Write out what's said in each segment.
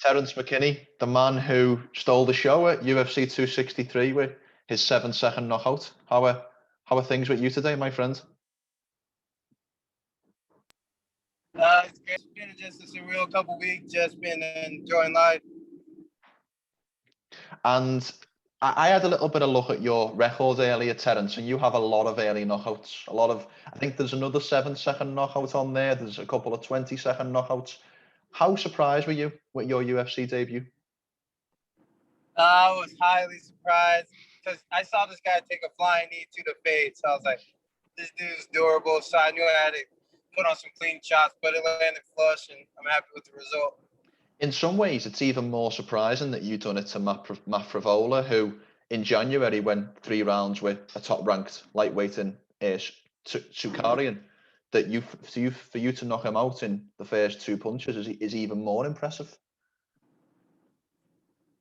Terrance McKinney, the man who stole the show at UFC 263 with his 7-second knockout. How are things with you today, my friend? It's great. It's been just a surreal couple weeks. Just been enjoying life. And I had a little bit of look at your record earlier, Terrance, and you have a lot of early knockouts. I think there's another 7-second knockout on there. There's a couple of 20-second knockouts. How surprised were you with your UFC debut? I was highly surprised because I saw this guy take a flying knee to the face. So I was like, this dude's durable. So I knew I had to put on some clean shots, but it landed flush, and I'm happy with the result. In some ways, it's even more surprising that you've done it to Matt Frivola, who in January went 3 rounds with a top-ranked lightweight in Sukarian. That for you to knock him out in the first 2 punches is even more impressive.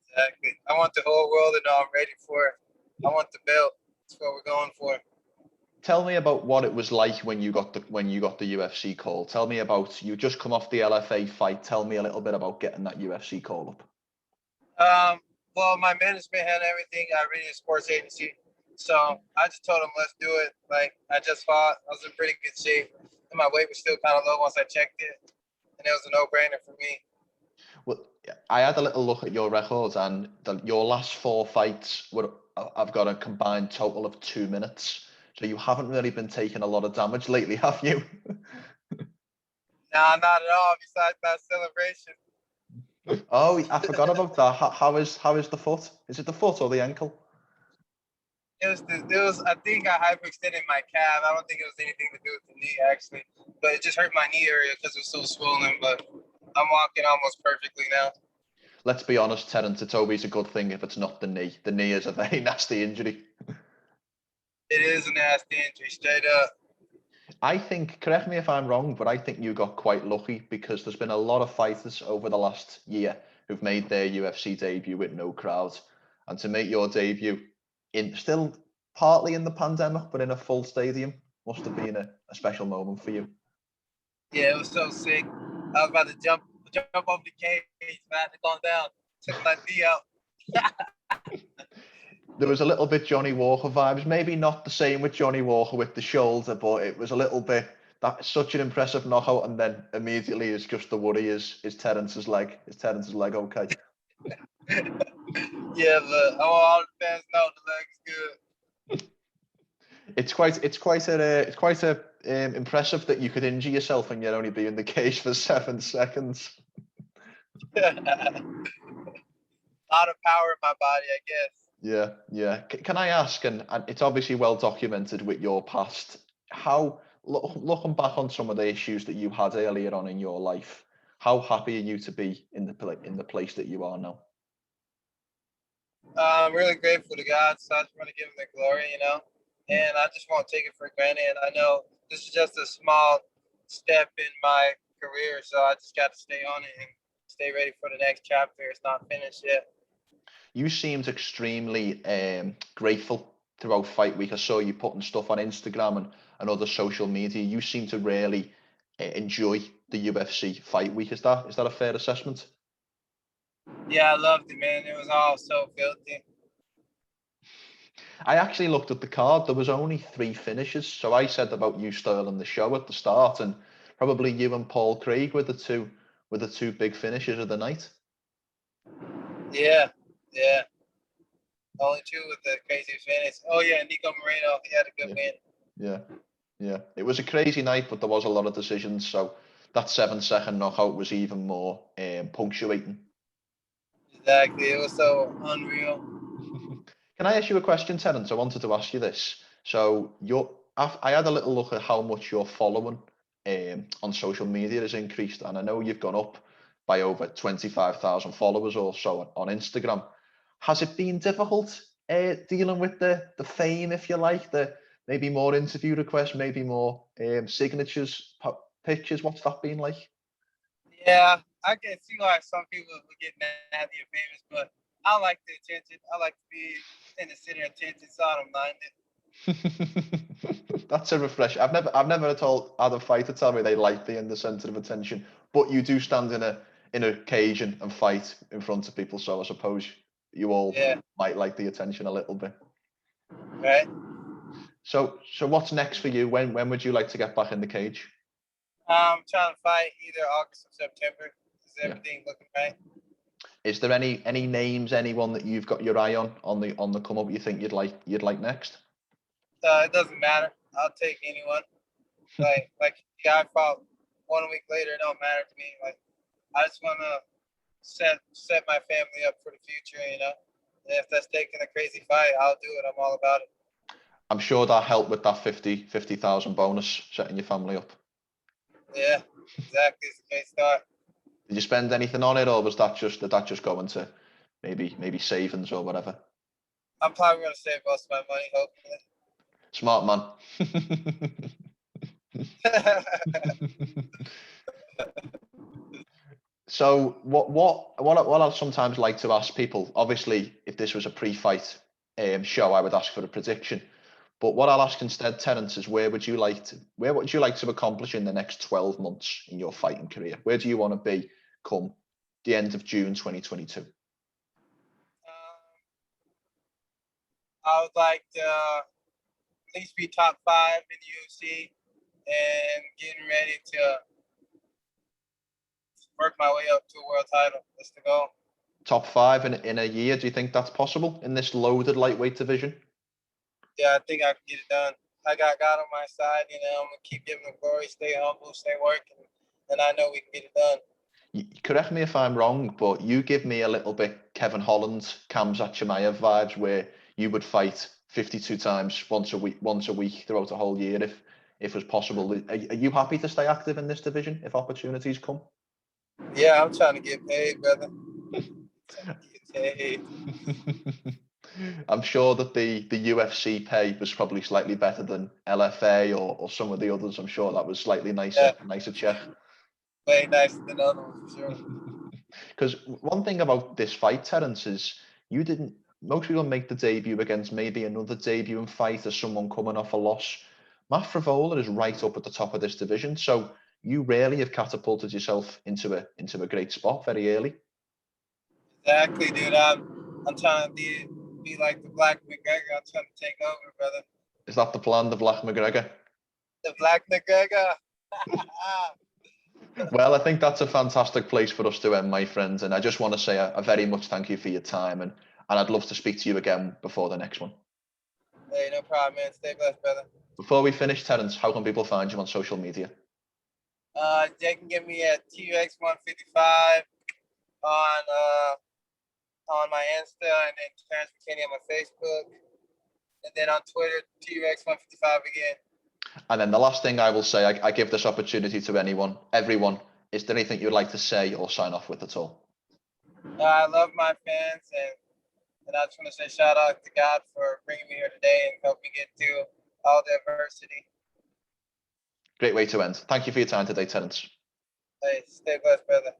Exactly. I want the whole world to know I'm ready for it. I want the belt. That's what we're going for. Tell me about what it was like when you got the UFC call. Tell me about, you just come off the LFA fight. Tell me a little bit about getting that UFC call up. Well, my management had everything. I ran a sports agency, so I just told them, let's do it. Like, I just fought. I was in pretty good shape, and my weight was still kind of low once I checked it, and it was a no-brainer for me. Well, I had a little look at your records, and your last 4 fights I've got a combined total of 2 minutes. So you haven't really been taking a lot of damage lately, have you? Nah, not at all. Besides that celebration. Oh, I forgot about that. How is the foot? Is it the foot or the ankle? It was. I think I hyperextended my calf. I don't think it was anything to do with the knee, actually, but it just hurt my knee area because it was so swollen. But I'm walking almost perfectly now. Let's be honest, Terrance, it's always a good thing if it's not the knee. The knee is a very nasty injury. It is a nasty injury, straight up. I think, correct me if I'm wrong, but I think you got quite lucky because there's been a lot of fighters over the last year who've made their UFC debut with no crowd. And to make your debut in still partly in the pandemic, but in a full stadium, must have been a special moment for you. Yeah, it was so sick. I was about to jump off the cage, but I had to calm down. Took my knee out. There was a little bit Johnny Walker vibes, maybe not the same with Johnny Walker with the shoulder, but it was a little bit, that's such an impressive knockout, and then immediately it's just the worry is Terrance's leg. Is Terrance's leg okay? Yeah, but I want all the fans know the leg's good. It's quite impressive that you could injure yourself and yet only be in the cage for 7 seconds. A lot of power in my body, I guess. Yeah. Can I ask, and it's obviously well documented with your past, how, looking back on some of the issues that you had earlier on in your life, how happy are you to be in the place that you are now? I'm really grateful to God, so I just want to give him the glory, and I just won't take it for granted. And I know this is just a small step in my career, so I just got to stay on it and stay ready for the next chapter. It's not finished yet. You seemed extremely grateful throughout fight week. I saw you putting stuff on Instagram and other social media. You seem to really enjoy the UFC fight week. Is that a fair assessment? Yeah, I loved it, man. It was all so filthy. I actually looked at the card. There was only 3 finishes. So I said about you stealing the show at the start, and probably you and Paul Craig were the two big finishes of the night. Yeah. Only 2 with the crazy finish. Oh yeah, Nico Moreno, he had a good win. Yeah. It was a crazy night, but there was a lot of decisions. So that 7-second knockout was even more punctuating. Exactly. It was so unreal. Can I ask you a question, Terrance? I wanted to ask you this. So I had a little look at how much your following on social media has increased, and I know you've gone up by over 25,000 followers or so on Instagram. Has it been difficult dealing with the fame, if you like, the maybe more interview requests, maybe more signatures, pictures? What's that been like? Yeah, I can see why some people would get mad and famous, but I like the attention. I like to be in the center of attention, so I don't mind it. That's a refresh. I've never had a fighter tell me they like being the center of attention, but you do stand in a cage and fight in front of people. So I suppose you all might like the attention a little bit. Right. So what's next for you? When would you like to get back in the cage? I'm trying to fight either August or September. Is everything looking right? Is there any names, anyone that you've got your eye on the come up you think you'd like next? It doesn't matter. I'll take anyone. Like I fought 1 week later. It don't matter to me. Like I just want to set my family up for the future. You know, and if that's taking a crazy fight, I'll do it. I'm all about it. I'm sure that helped with that 50,000 bonus, setting your family up. Yeah, exactly. It's a great start. Did you spend anything on it, or was that just going to maybe savings or whatever? I'm probably gonna save most of my money, hopefully. Smart man. So what I sometimes like to ask people, obviously, if this was a pre-fight show, I would ask for a prediction. But what I'll ask instead, Terrance, is where would you like to accomplish in the next 12 months in your fighting career? Where do you want to be come the end of June 2022? I would like to at least be top 5 in the UFC and getting ready to work my way up to a world title. That's the goal. Top 5 in a year? Do you think that's possible in this loaded lightweight division? Yeah, I think I can get it done. I got God on my side. You know, I'm gonna keep giving him glory, stay humble, stay working, and I know we can get it done. Correct me if I'm wrong, but you give me a little bit Kevin Holland, Khamzat Chimaev vibes, where you would fight 52 times once a week throughout a whole year if it was possible. Are you happy to stay active in this division if opportunities come? Yeah, I'm trying to get paid, brother. Get paid. I'm sure that the UFC pay was probably slightly better than LFA or some of the others. I'm sure that was slightly nicer check. Way nicer than other ones, for sure. Because one thing about this fight, Terrance, is most people make the debut against maybe another debuting fight or someone coming off a loss. Matt Frevola is right up at the top of this division, so you really have catapulted yourself into a great spot very early. Exactly, dude. I'm trying to be like the Black McGregor. I'm trying to take over, brother. Is that the plan, the Black McGregor? The Black McGregor. Well, I think that's a fantastic place for us to end, my friends. And I just want to say a very much thank you for your time. And I'd love to speak to you again before the next one. Hey, no problem, man. Stay blessed, brother. Before we finish, Terrance, how can people find you on social media? They can get me at TRX155 on my Insta, and then Terrance Mckinney on my Facebook, and then on Twitter, TRX155 again. And then the last thing I will say, I give this opportunity to everyone. Is there anything you'd like to say or sign off with at all? I love my fans, and I just want to say shout out to God for bringing me here today and helping me get through all the adversity. Great way to end. Thank you for your time today, Terrance. Hey, stay blessed, brother.